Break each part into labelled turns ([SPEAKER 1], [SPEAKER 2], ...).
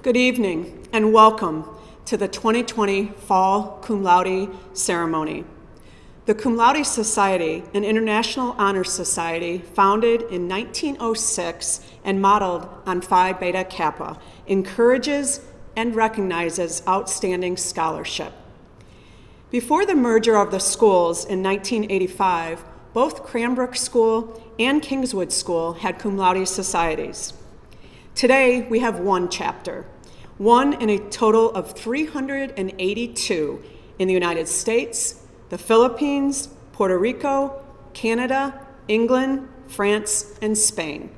[SPEAKER 1] Good evening and welcome to the 2020 Fall Cum Laude ceremony. The Cum Laude Society, an international honor society founded in 1906 and modeled on Phi Beta Kappa, encourages and recognizes outstanding scholarship. Before the merger of the schools in 1985, both Cranbrook School and Kingswood School had cum laude societies. Today, we have one chapter, one in a total of 382 in the United States, the Philippines, Puerto Rico, Canada, England, France, and Spain.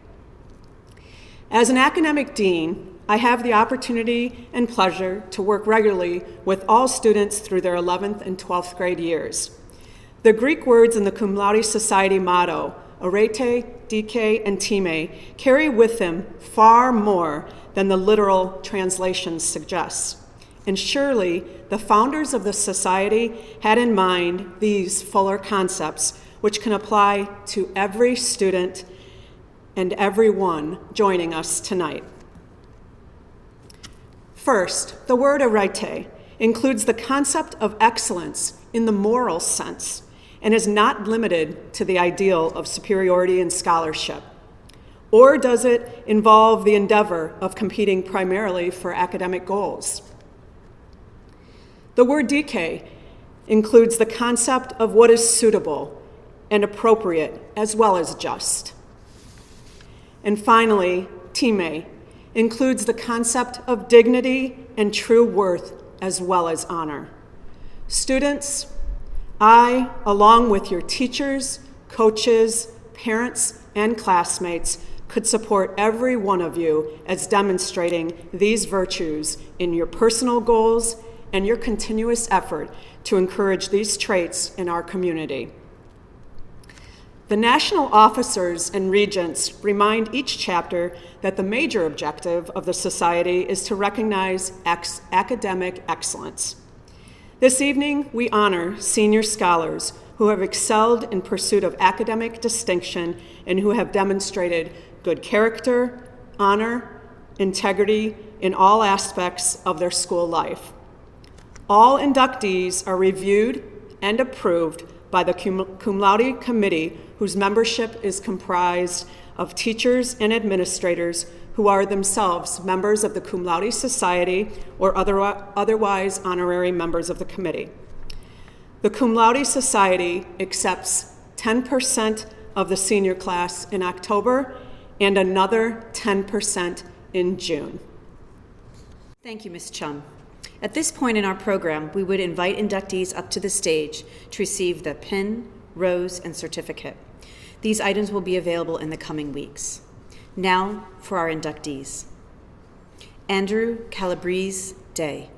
[SPEAKER 1] As an academic dean, I have the opportunity and pleasure to work regularly with all students through their 11th and 12th grade years. The Greek words in the Cum Laude Society motto, arete, dike, and time, carry with them far more than the literal translation suggests. And surely the founders of the society had in mind these fuller concepts, which can apply to every student and everyone joining us tonight. First, the word arete includes the concept of excellence in the moral sense and is not limited to the ideal of superiority in scholarship. Or does it involve the endeavor of competing primarily for academic goals? The word dike includes the concept of what is suitable and appropriate as well as just. And finally, time includes the concept of dignity and true worth as well as honor. Students, I, along with your teachers, coaches, parents, and classmates, could support every one of you as demonstrating these virtues in your personal goals and your continuous effort to encourage these traits in our community. The national officers and regents remind each chapter that the major objective of the society is to recognize academic excellence. This evening, we honor senior scholars who have excelled in pursuit of academic distinction and who have demonstrated good character, honor, integrity in all aspects of their school life. All inductees are reviewed and approved by the Cum Laude Committee, whose membership is comprised of teachers and administrators who are themselves members of the Cum Laude Society or otherwise honorary members of the committee. The Cum Laude Society accepts 10% of the senior class in October and another 10% in June.
[SPEAKER 2] Thank you, Ms. Chum. At this point in our program, we would invite inductees up to the stage to receive the pin, rose, and certificate. These items will be available in the coming weeks. Now for our inductees. Andrew Calabrese Day.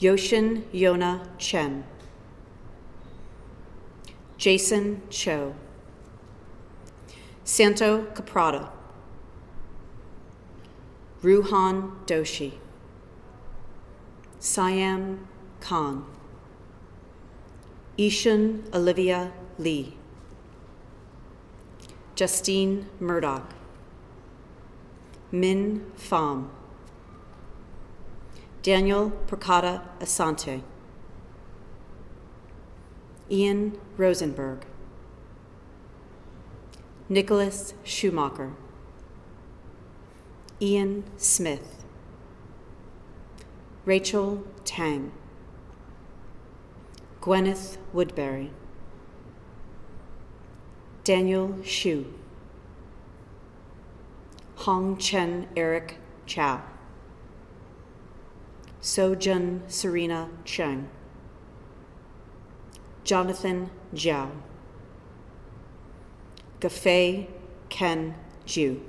[SPEAKER 2] Yoshin Yona Chen. Jason Cho. Santo Caprata. Ruhan Doshi. Siam Khan. Ishan Olivia Lee. Justine Murdoch. Min Pham. Daniel Prakata Asante. Ian Rosenberg. Nicholas Schumacher. Ian Smith. Rachel Tang. Gwyneth Woodbury. Daniel Xu. Hong Chen Eric Chow. Sojun Serena Cheng. Jonathan Jiao. Gafei Ken Ju.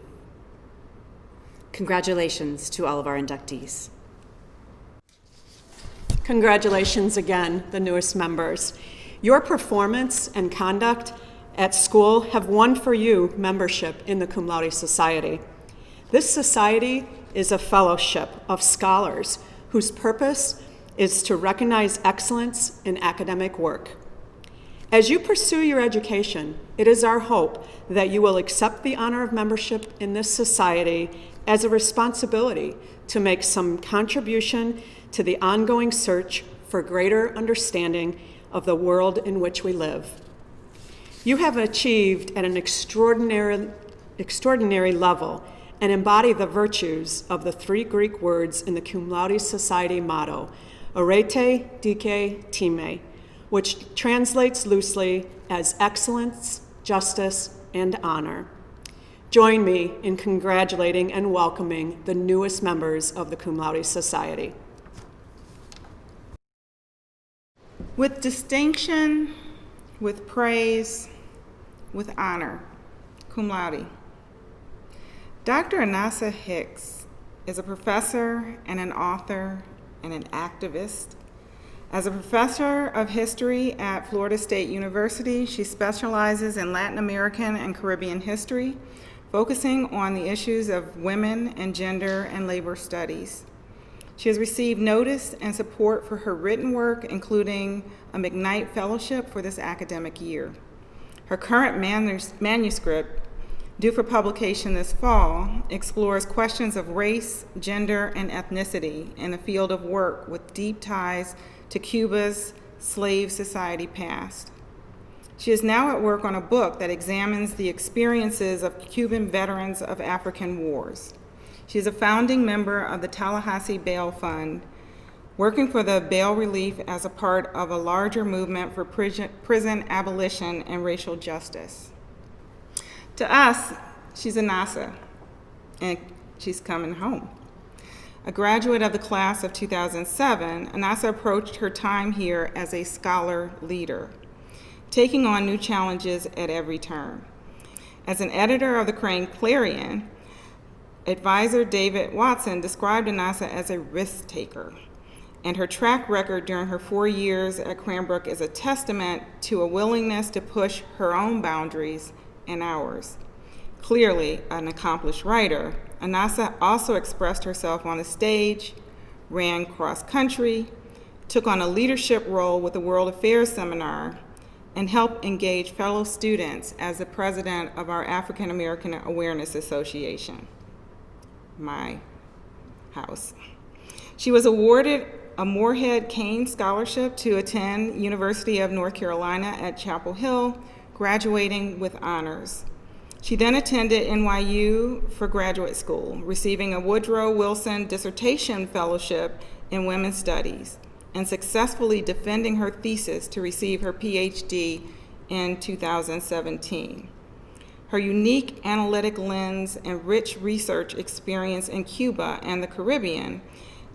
[SPEAKER 2] Congratulations to all of our inductees.
[SPEAKER 1] Congratulations again, the newest members. Your performance and conduct at school have won for you membership in the Cum Laude Society. This society is a fellowship of scholars whose purpose is to recognize excellence in academic work. As you pursue your education, it is our hope that you will accept the honor of membership in this society as a responsibility to make some contribution to the ongoing search for greater understanding of the world in which we live. You have achieved at an extraordinary level and embody the virtues of the 3 Greek words in the Cum Laude Society motto, arete, dike, time, which translates loosely as excellence, justice, and honor. Join me in congratulating and welcoming the newest members of the Cum Laude Society.
[SPEAKER 3] With distinction, with praise, with honor, cum laude. Dr. Anasa Hicks is a professor and an author and an activist. As a professor of history at Florida State University, she specializes in Latin American and Caribbean history, focusing on the issues of women and gender and labor studies. She has received notice and support for her written work, including a McKnight Fellowship for this academic year. Her current manuscript, due for publication this fall, explores questions of race, gender, and ethnicity in a field of work with deep ties to Cuba's slave society past. She is now at work on a book that examines the experiences of Cuban veterans of African wars. She is a founding member of the Tallahassee Bail Fund, working for the bail relief as a part of a larger movement for prison abolition and racial justice. To us, she's Anasa, and she's coming home. A graduate of the class of 2007, Anasa approached her time here as a scholar leader, taking on new challenges at every turn. As an editor of the Clarion, advisor David Watson described Anasa as a risk taker, and her track record during her 4 years at Cranbrook is a testament to a willingness to push her own boundaries and ours. Clearly an accomplished writer, Anasa also expressed herself on the stage, ran cross-country, took on a leadership role with the World Affairs Seminar, and helped engage fellow students as the president of our African American Awareness Association, my house. She was awarded a Moorhead Kane Scholarship to attend University of North Carolina at Chapel Hill, graduating with honors. She then attended NYU for graduate school, receiving a Woodrow Wilson Dissertation Fellowship in Women's Studies, and successfully defending her thesis to receive her PhD in 2017. Her unique analytic lens and rich research experience in Cuba and the Caribbean,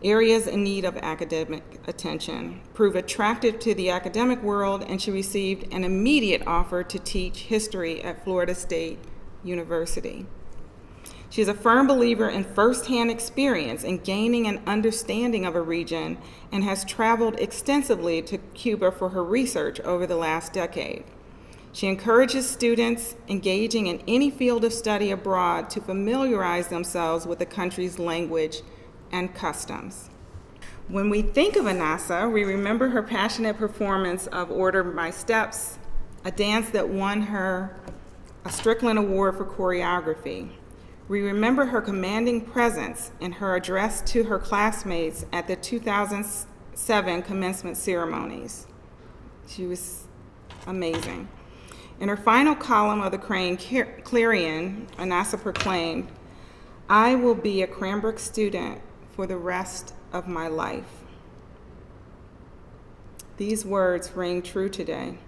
[SPEAKER 3] areas in need of academic attention, proved attractive to the academic world, and she received an immediate offer to teach history at Florida State University. She is a firm believer in firsthand experience in gaining an understanding of a region and has traveled extensively to Cuba for her research over the last decade. She encourages students engaging in any field of study abroad to familiarize themselves with the country's language and customs. When we think of Anasa, we remember her passionate performance of Order My Steps, a dance that won her a Strickland Award for choreography. We remember her commanding presence in her address to her classmates at the 2007 commencement ceremonies. She was amazing. In her final column of the Clarion, Anasa proclaimed, "I will be a Cranbrook student for the rest of my life." These words ring true today.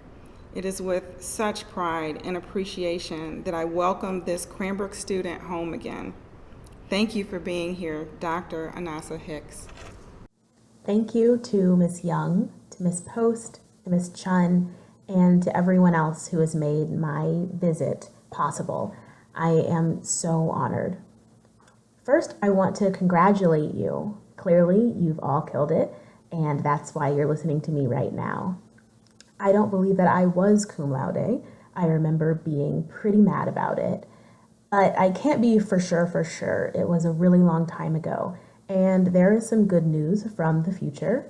[SPEAKER 3] It is with such pride and appreciation that I welcome this Cranbrook student home again. Thank you for being here, Dr. Anasa Hicks.
[SPEAKER 4] Thank you to Ms. Young, to Ms. Post, to Ms. Chun, and to everyone else who has made my visit possible. I am so honored. First, I want to congratulate you. Clearly, you've all killed it, and that's why you're listening to me right now. I don't believe that I was cum laude. I remember being pretty mad about it, but I can't be for sure. It was a really long time ago, and there is some good news from the future.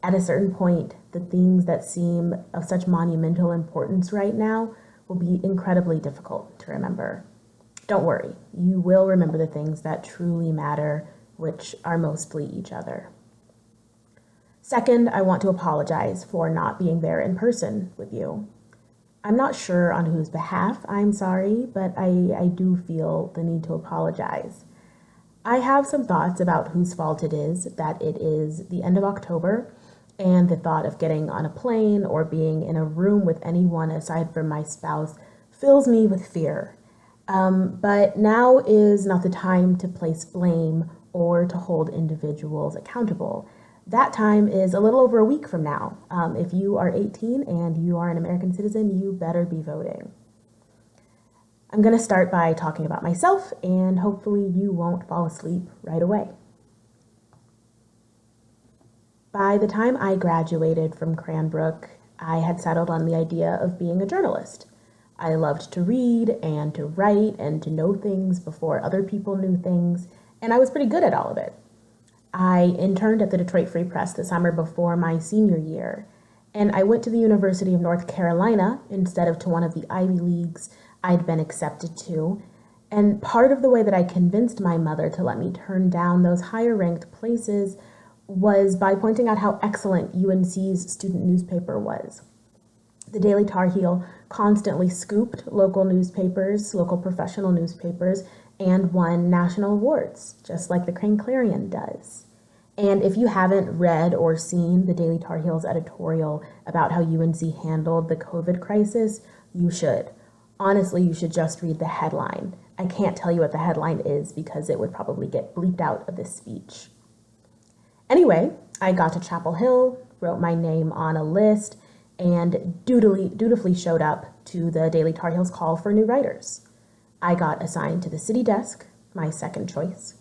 [SPEAKER 4] At a certain point, the things that seem of such monumental importance right now will be incredibly difficult to remember. Don't worry, you will remember the things that truly matter, which are mostly each other. Second, I want to apologize for not being there in person with you. I'm not sure on whose behalf I'm sorry, but I do feel the need to apologize. I have some thoughts about whose fault it is that it is the end of October, and the thought of getting on a plane or being in a room with anyone aside from my spouse fills me with fear. But now is not the time to place blame or to hold individuals accountable. That time is a little over a week from now. If you are 18 and you are an American citizen, you better be voting. I'm going to start by talking about myself, and hopefully you won't fall asleep right away. By the time I graduated from Cranbrook, I had settled on the idea of being a journalist. I loved to read and to write and to know things before other people knew things, and I was pretty good at all of it. I interned at the Detroit Free Press the summer before my senior year, and I went to the University of North Carolina instead of to one of the Ivy Leagues I'd been accepted to, and part of the way that I convinced my mother to let me turn down those higher-ranked places was by pointing out how excellent UNC's student newspaper was. The Daily Tar Heel constantly scooped local newspapers, local professional newspapers, and won national awards, just like the Crane Clarion does. And if you haven't read or seen the Daily Tar Heel's editorial about how UNC handled the COVID crisis, you should. Honestly, you should just read the headline. I can't tell you what the headline is because it would probably get bleeped out of this speech. Anyway, I got to Chapel Hill, wrote my name on a list, and dutifully showed up to the Daily Tar Heel's call for new writers. I got assigned to the city desk, my second choice.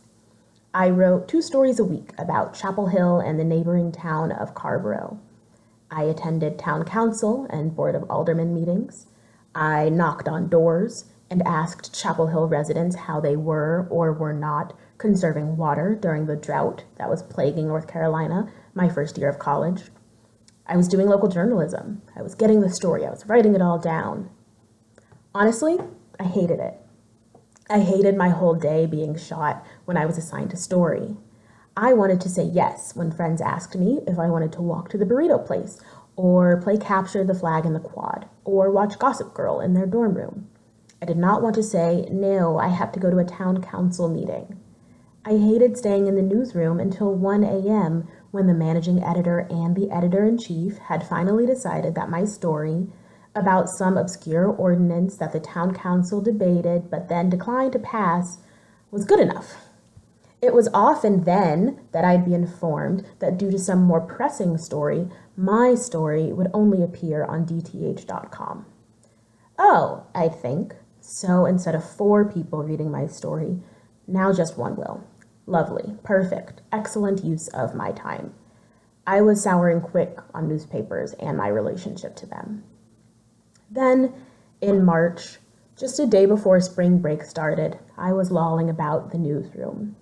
[SPEAKER 4] I wrote 2 stories a week about Chapel Hill and the neighboring town of Carborough. I attended town council and board of aldermen meetings. I knocked on doors and asked Chapel Hill residents how they were or were not conserving water during the drought that was plaguing North Carolina my first year of college. I was doing local journalism. I was getting the story. I was writing it all down. Honestly, I hated it. I hated my whole day being shot when I was assigned a story. I wanted to say yes when friends asked me if I wanted to walk to the burrito place, or play capture the flag in the quad, or watch Gossip Girl in their dorm room. I did not want to say, no, I have to go to a town council meeting. I hated staying in the newsroom until 1 a.m. when the managing editor and the editor-in-chief had finally decided that my story about some obscure ordinance that the town council debated but then declined to pass was good enough. It was often then that I'd be informed that due to some more pressing story, my story would only appear on DTH.com. Oh, I'd think. So instead of 4 people reading my story, now just 1 will. Lovely, perfect, excellent use of my time. I was souring quick on newspapers and my relationship to them. Then, in March, just a day before spring break started, I was lolling about the newsroom.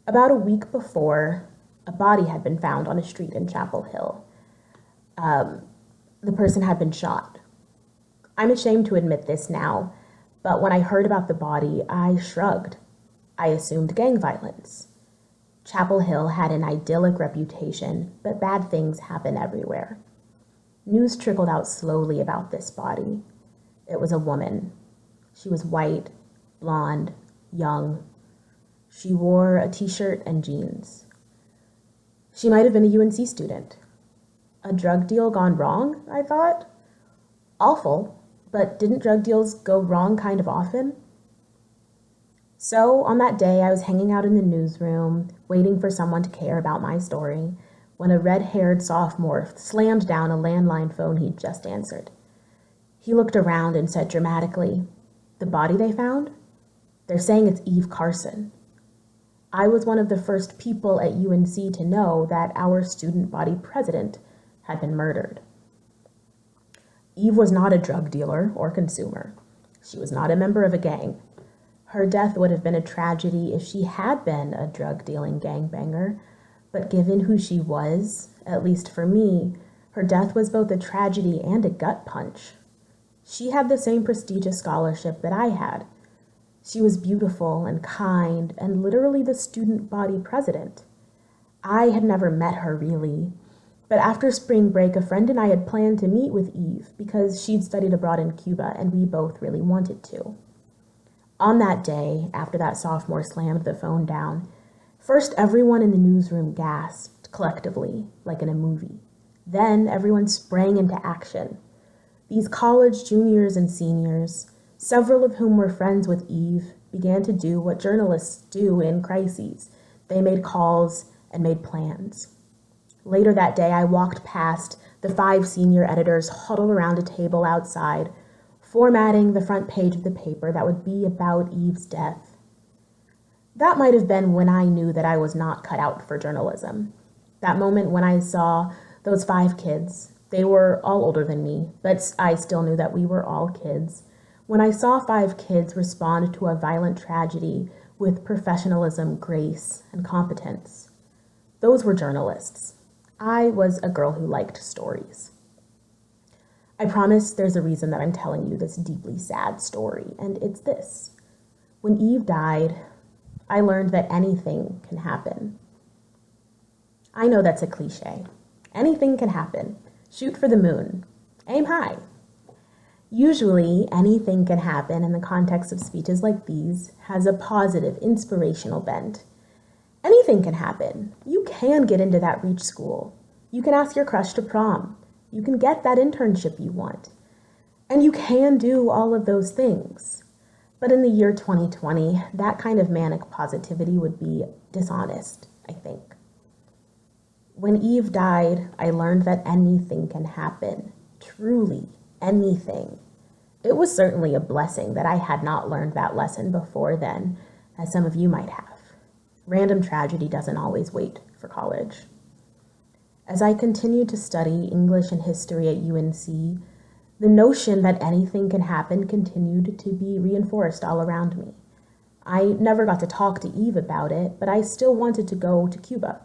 [SPEAKER 4] About a week before, a body had been found on a street in Chapel Hill. The person had been shot. I'm ashamed to admit this now, but when I heard about the body, I shrugged. I assumed gang violence. Chapel Hill had an idyllic reputation, but bad things happen everywhere. News trickled out slowly about this body. It was a woman. She was white, blonde, young. She wore a t-shirt and jeans. She might have been a UNC student. A drug deal gone wrong, I thought. Awful, but didn't drug deals go wrong kind of often? So on that day, I was hanging out in the newsroom, waiting for someone to care about my story, when a red-haired sophomore slammed down a landline phone he'd just answered. He looked around and said dramatically, "The body they found? They're saying it's Eve Carson." I was one of the first people at UNC to know that our student body president had been murdered. Eve was not a drug dealer or consumer. She was not a member of a gang. Her death would have been a tragedy if she had been a drug-dealing gangbanger, but given who she was, at least for me, her death was both a tragedy and a gut punch. She had the same prestigious scholarship that I had. She was beautiful and kind and literally the student body president. I had never met her really, but after spring break, a friend and I had planned to meet with Eve because she'd studied abroad in Cuba and we both really wanted to. On that day, after that sophomore slammed the phone down, first everyone in the newsroom gasped collectively, like in a movie. Then everyone sprang into action. These college juniors and seniors, several of whom were friends with Eve, began to do what journalists do in crises. They made calls and made plans. Later that day, I walked past the 5 senior editors huddled around a table outside, formatting the front page of the paper that would be about Eve's death. That might have been when I knew that I was not cut out for journalism. That moment when I saw those 5 kids, they were all older than me, but I still knew that we were all kids. When I saw 5 kids respond to a violent tragedy with professionalism, grace, and competence, those were journalists. I was a girl who liked stories. I promise there's a reason that I'm telling you this deeply sad story, and it's this. When Eve died, I learned that anything can happen. I know that's a cliche. Anything can happen. Shoot for the moon. Aim high. Usually, anything can happen in the context of speeches like these has a positive, inspirational bent. Anything can happen. You can get into that reach school. You can ask your crush to prom. You can get that internship you want. And you can do all of those things. But in the year 2020, that kind of manic positivity would be dishonest, I think. When Eve died, I learned that anything can happen. Truly, anything. It was certainly a blessing that I had not learned that lesson before then, as some of you might have. Random tragedy doesn't always wait for college. As I continued to study English and history at UNC, the notion that anything can happen continued to be reinforced all around me. I never got to talk to Eve about it, but I still wanted to go to Cuba.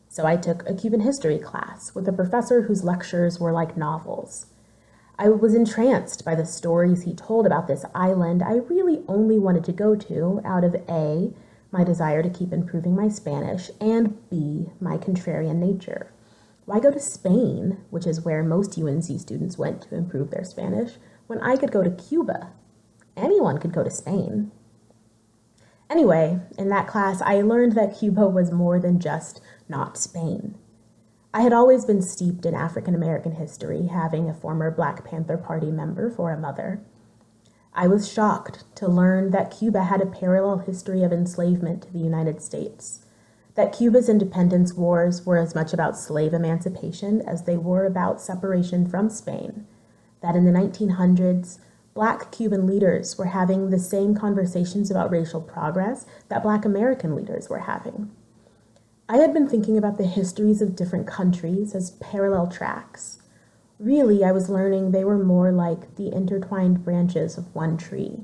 [SPEAKER 4] So I took a Cuban history class with a professor whose lectures were like novels. I was entranced by the stories he told about this island I really only wanted to go to out of A, my desire to keep improving my Spanish, and B, my contrarian nature. Why go to Spain, which is where most UNC students went to improve their Spanish, when I could go to Cuba? Anyone could go to Spain. Anyway, in that class, I learned that Cuba was more than just not Spain. I had always been steeped in African American history, having a former Black Panther Party member for a mother. I was shocked to learn that Cuba had a parallel history of enslavement to the United States, that Cuba's independence wars were as much about slave emancipation as they were about separation from Spain, that in the 1900s, Black Cuban leaders were having the same conversations about racial progress that Black American leaders were having. I had been thinking about the histories of different countries as parallel tracks. Really, I was learning they were more like the intertwined branches of one tree.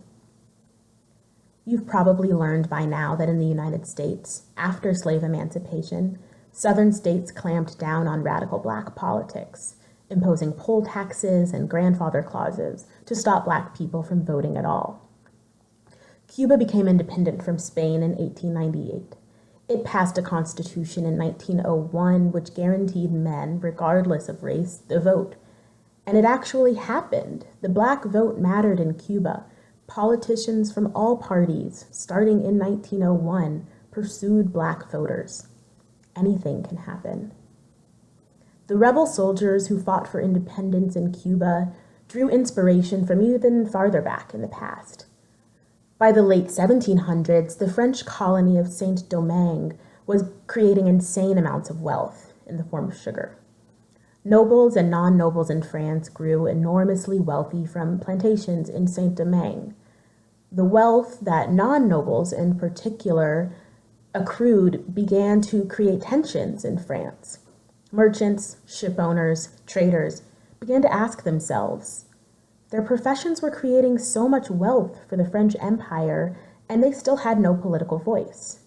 [SPEAKER 4] You've probably learned by now that in the United States, after slave emancipation, Southern states clamped down on radical Black politics, imposing poll taxes and grandfather clauses to stop Black people from voting at all. Cuba became independent from Spain in 1898. It passed a constitution in 1901 which guaranteed men, regardless of race, the vote. And it actually happened. The Black vote mattered in Cuba. Politicians from all parties, starting in 1901, pursued Black voters. Anything can happen. The rebel soldiers who fought for independence in Cuba drew inspiration from even farther back in the past. By the late 1700s, the French colony of Saint-Domingue was creating insane amounts of wealth in the form of sugar. Nobles and non-nobles in France grew enormously wealthy from plantations in Saint-Domingue. The wealth that non-nobles in particular accrued began to create tensions in France. Merchants, ship owners, traders began to ask themselves, their professions were creating so much wealth for the French Empire, and they still had no political voice.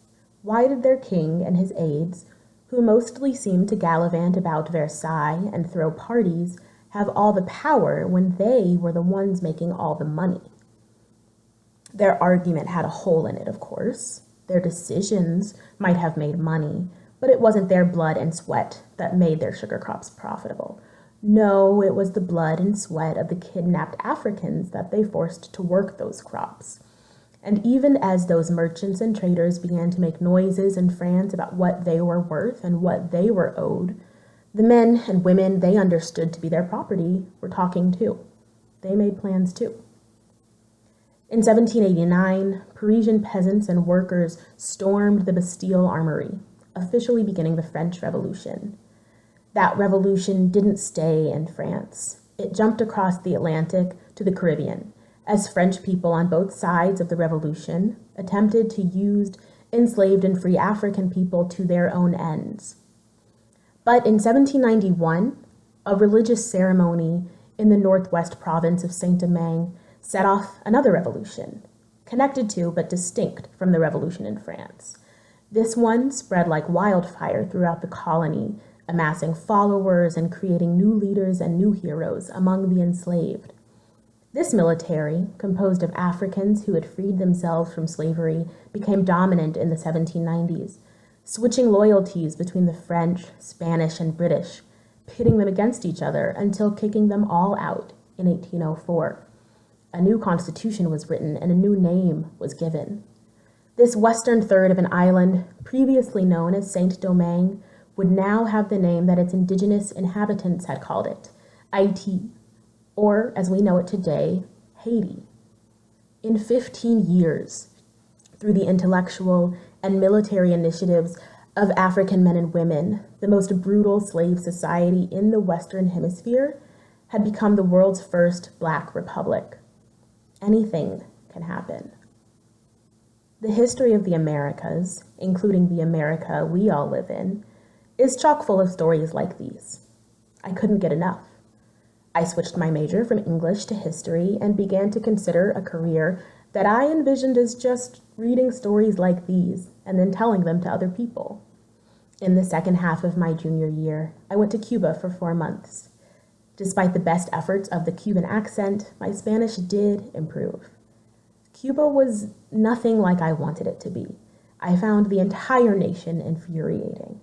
[SPEAKER 4] Why did their king and his aides, who mostly seemed to gallivant about Versailles and throw parties, have all the power when they were the ones making all the money? Their argument had a hole in it, of course. Their decisions might have made money, but it wasn't their blood and sweat that made their sugar crops profitable. No, it was the blood and sweat of the kidnapped Africans that they forced to work those crops. And even as those merchants and traders began to make noises in France about what they were worth and what they were owed, the men and women they understood to be their property were talking too. They made plans too. In 1789, Parisian peasants and workers stormed the Bastille Armory, officially beginning the French Revolution. That revolution didn't stay in France. It jumped across the Atlantic to the Caribbean, as French people on both sides of the revolution attempted to use enslaved and free African people to their own ends. But in 1791, a religious ceremony in the northwest province of Saint-Domingue set off another revolution, connected to but distinct from the revolution in France. This one spread like wildfire throughout the colony, amassing followers and creating new leaders and new heroes among the enslaved. This military, composed of Africans who had freed themselves from slavery, became dominant in the 1790s, switching loyalties between the French, Spanish, and British, pitting them against each other until kicking them all out in 1804. A new constitution was written and a new name was given. This western third of an island, previously known as Saint-Domingue, would now have the name that its indigenous inhabitants had called it, Haiti, or, as we know it today, Haiti. In 15 years, through the intellectual and military initiatives of African men and women, the most brutal slave society in the Western Hemisphere had become the world's first Black republic. Anything can happen. The history of the Americas, including the America we all live in, is chock full of stories like these. I couldn't get enough. I switched my major from English to history and began to consider a career that I envisioned as just reading stories like these and then telling them to other people. In the second half of my junior year, I went to Cuba for 4 months. Despite the best efforts of the Cuban accent, my Spanish did improve. Cuba was nothing like I wanted it to be. I found the entire nation infuriating.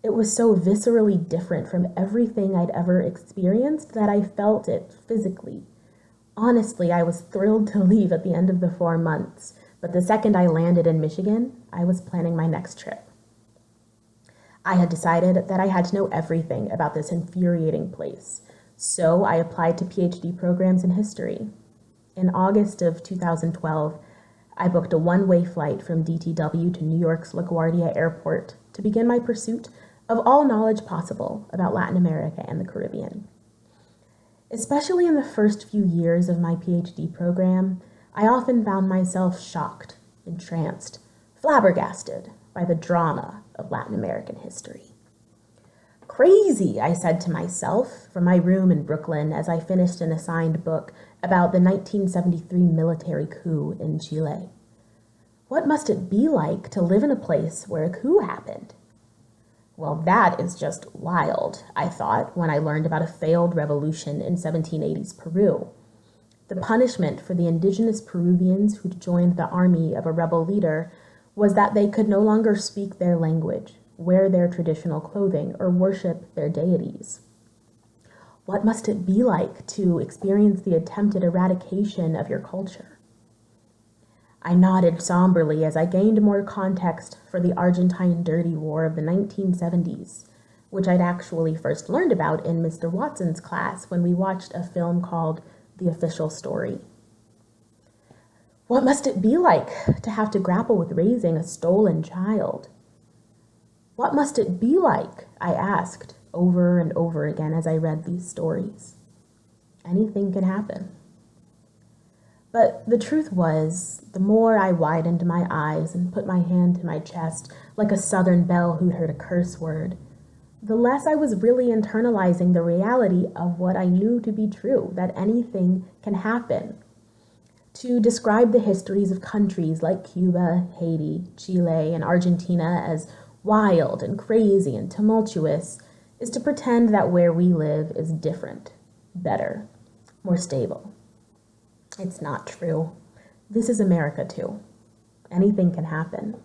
[SPEAKER 4] It was so viscerally different from everything I'd ever experienced that I felt it physically. Honestly, I was thrilled to leave at the end of the 4 months, but the second I landed in Michigan, I was planning my next trip. I had decided that I had to know everything about this infuriating place, so I applied to PhD programs in history. In August of 2012, I booked a one-way flight from DTW to New York's LaGuardia Airport to begin my pursuit of all knowledge possible about Latin America and the Caribbean. Especially in the first few years of my PhD program, I often found myself shocked, entranced, flabbergasted by the drama of Latin American history. Crazy, I said to myself from my room in Brooklyn as I finished an assigned book about the 1973 military coup in Chile. What must it be like to live in a place where a coup happened? Well, that is just wild, I thought, when I learned about a failed revolution in 1780s Peru. The punishment for the indigenous Peruvians who'd joined the army of a rebel leader was that they could no longer speak their language, wear their traditional clothing, or worship their deities. What must it be like to experience the attempted eradication of your culture? I nodded somberly as I gained more context for the Argentine Dirty War of the 1970s, which I'd actually first learned about in Mr. Watson's class when we watched a film called The Official Story. What must it be like to have to grapple with raising a stolen child? What must it be like, I asked over and over again as I read these stories. Anything can happen. But the truth was, the more I widened my eyes and put my hand to my chest like a Southern belle who'd heard a curse word, the less I was really internalizing the reality of what I knew to be true, that anything can happen. To describe the histories of countries like Cuba, Haiti, Chile, and Argentina as wild and crazy and tumultuous is to pretend that where we live is different, better, more stable. It's not true. This is America too. Anything can happen.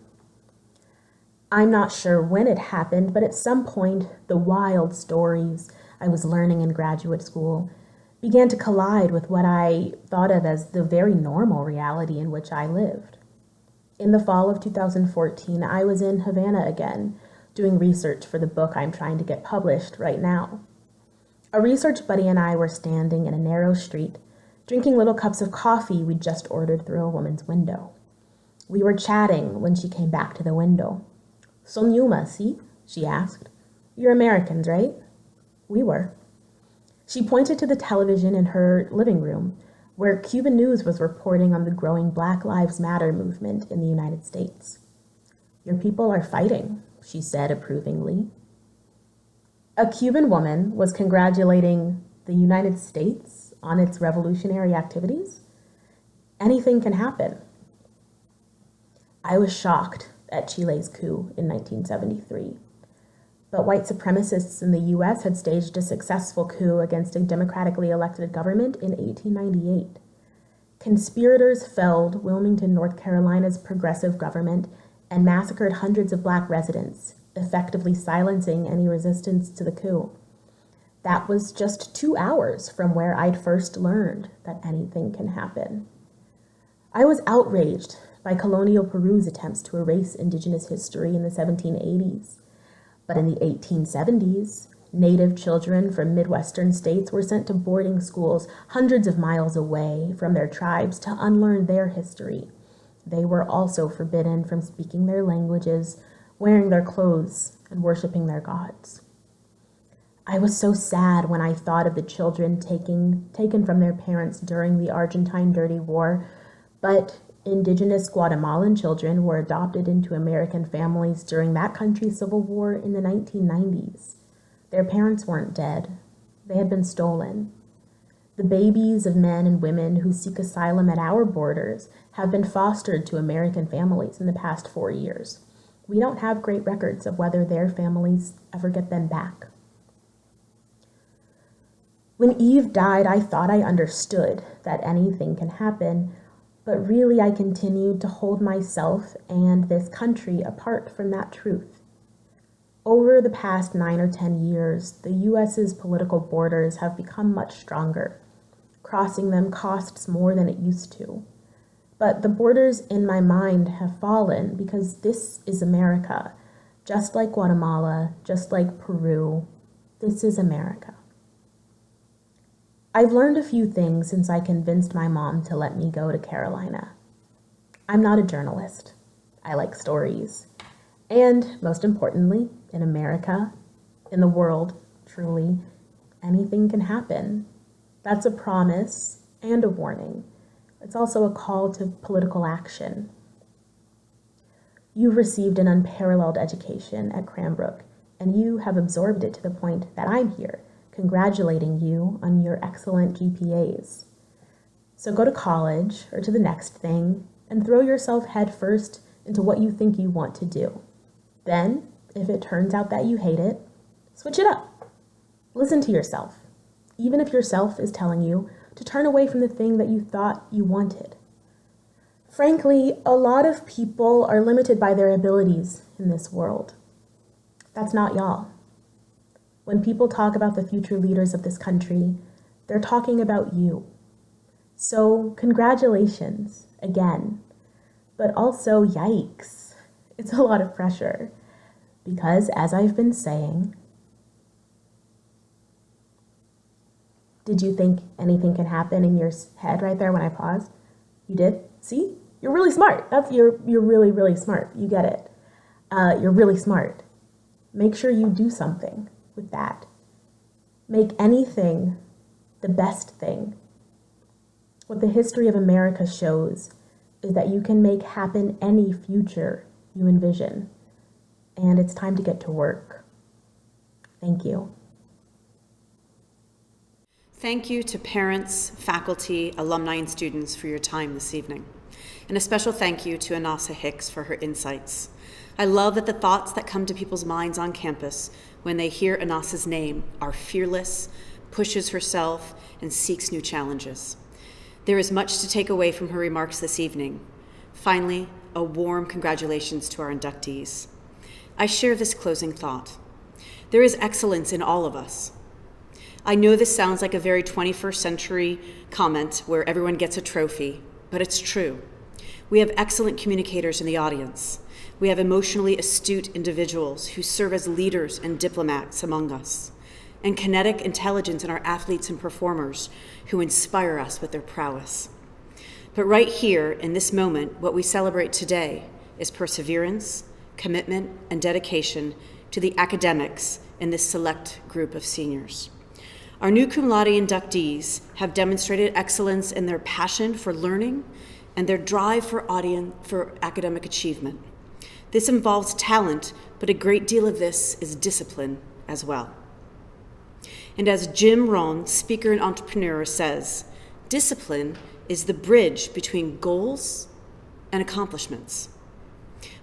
[SPEAKER 4] I'm not sure when it happened, but at some point, the wild stories I was learning in graduate school began to collide with what I thought of as the very normal reality in which I lived. In the fall of 2014, I was in Havana again, doing research for the book I'm trying to get published right now. A research buddy and I were standing in a narrow street, drinking little cups of coffee we'd just ordered through a woman's window. We were chatting when she came back to the window. "Son Yuma, see?" she asked. "You're Americans, right?" We were. She pointed to the television in her living room, where Cuban News was reporting on the growing Black Lives Matter movement in the United States. "Your people are fighting," she said approvingly. A Cuban woman was congratulating the United States on its revolutionary activities. Anything can happen. I was shocked at Chile's coup in 1973. But white supremacists in the US had staged a successful coup against a democratically elected government in 1898. Conspirators felled Wilmington, North Carolina's progressive government and massacred hundreds of Black residents, effectively silencing any resistance to the coup. That was just 2 hours from where I'd first learned that anything can happen. I was outraged by colonial Peru's attempts to erase indigenous history in the 1780s. But in the 1870s, Native children from Midwestern states were sent to boarding schools hundreds of miles away from their tribes to unlearn their history. They were also forbidden from speaking their languages, wearing their clothes, and worshiping their gods. I was so sad when I thought of the children taken from their parents during the Argentine Dirty War, but indigenous Guatemalan children were adopted into American families during that country's civil war in the 1990s. Their parents weren't dead. They had been stolen. The babies of men and women who seek asylum at our borders have been fostered to American families in the past 4 years. We don't have great records of whether their families ever get them back. When Eve died, I thought I understood that anything can happen, but really I continued to hold myself and this country apart from that truth. Over the past 9 or 10 years, the US's political borders have become much stronger. Crossing them costs more than it used to. But the borders in my mind have fallen because this is America. Just like Guatemala, just like Peru, this is America. I've learned a few things since I convinced my mom to let me go to Carolina. I'm not a journalist. I like stories. And most importantly, in America, in the world, truly, anything can happen. That's a promise and a warning. It's also a call to political action. You've received an unparalleled education at Cranbrook, and you have absorbed it to the point that I'm here, congratulating you on your excellent GPAs. So go to college or to the next thing and throw yourself headfirst into what you think you want to do. Then, if it turns out that you hate it, switch it up. Listen to yourself, even if yourself is telling you to turn away from the thing that you thought you wanted. Frankly, a lot of people are limited by their abilities in this world. That's not y'all. When people talk about the future leaders of this country, they're talking about you. So congratulations, again. But also, yikes, it's a lot of pressure. Because as I've been saying, did you think anything can happen in your head right there when I paused? You did? See? You're really smart. You're really, really smart. You get it. You're really smart. Make sure you do something with that. Make anything the best thing. What the history of America shows is that you can make happen any future you envision. And it's time to get to work. Thank you.
[SPEAKER 2] Thank you to parents, faculty, alumni, and students for your time this evening. And a special thank you to Anasa Hicks for her insights. I love that the thoughts that come to people's minds on campus when they hear Anasa's name are fearless, pushes herself, and seeks new challenges. There is much to take away from her remarks this evening. Finally, a warm congratulations to our inductees. I share this closing thought. There is excellence in all of us. I know this sounds like a very 21st century comment where everyone gets a trophy, but it's true. We have excellent communicators in the audience. We have emotionally astute individuals who serve as leaders and diplomats among us, and kinetic intelligence in our athletes and performers who inspire us with their prowess. But right here, in this moment, what we celebrate today is perseverance, commitment, and dedication to the academics in this select group of seniors. Our new Cum Laude inductees have demonstrated excellence in their passion for learning and their drive for academic achievement. This involves talent, but a great deal of this is discipline as well. And as Jim Rohn, speaker and entrepreneur, says, discipline is the bridge between goals and accomplishments.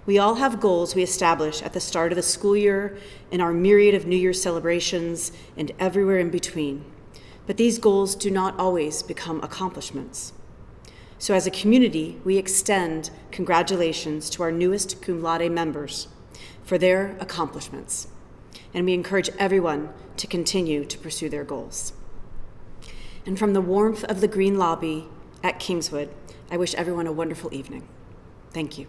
[SPEAKER 2] We all have goals we establish at the start of the school year, in our myriad of New Year's celebrations, and everywhere in between. But these goals do not always become accomplishments. So as a community, we extend congratulations to our newest Cum Laude members for their accomplishments. And we encourage everyone to continue to pursue their goals. And from the warmth of the green lobby at Kingswood, I wish everyone a wonderful evening. Thank you.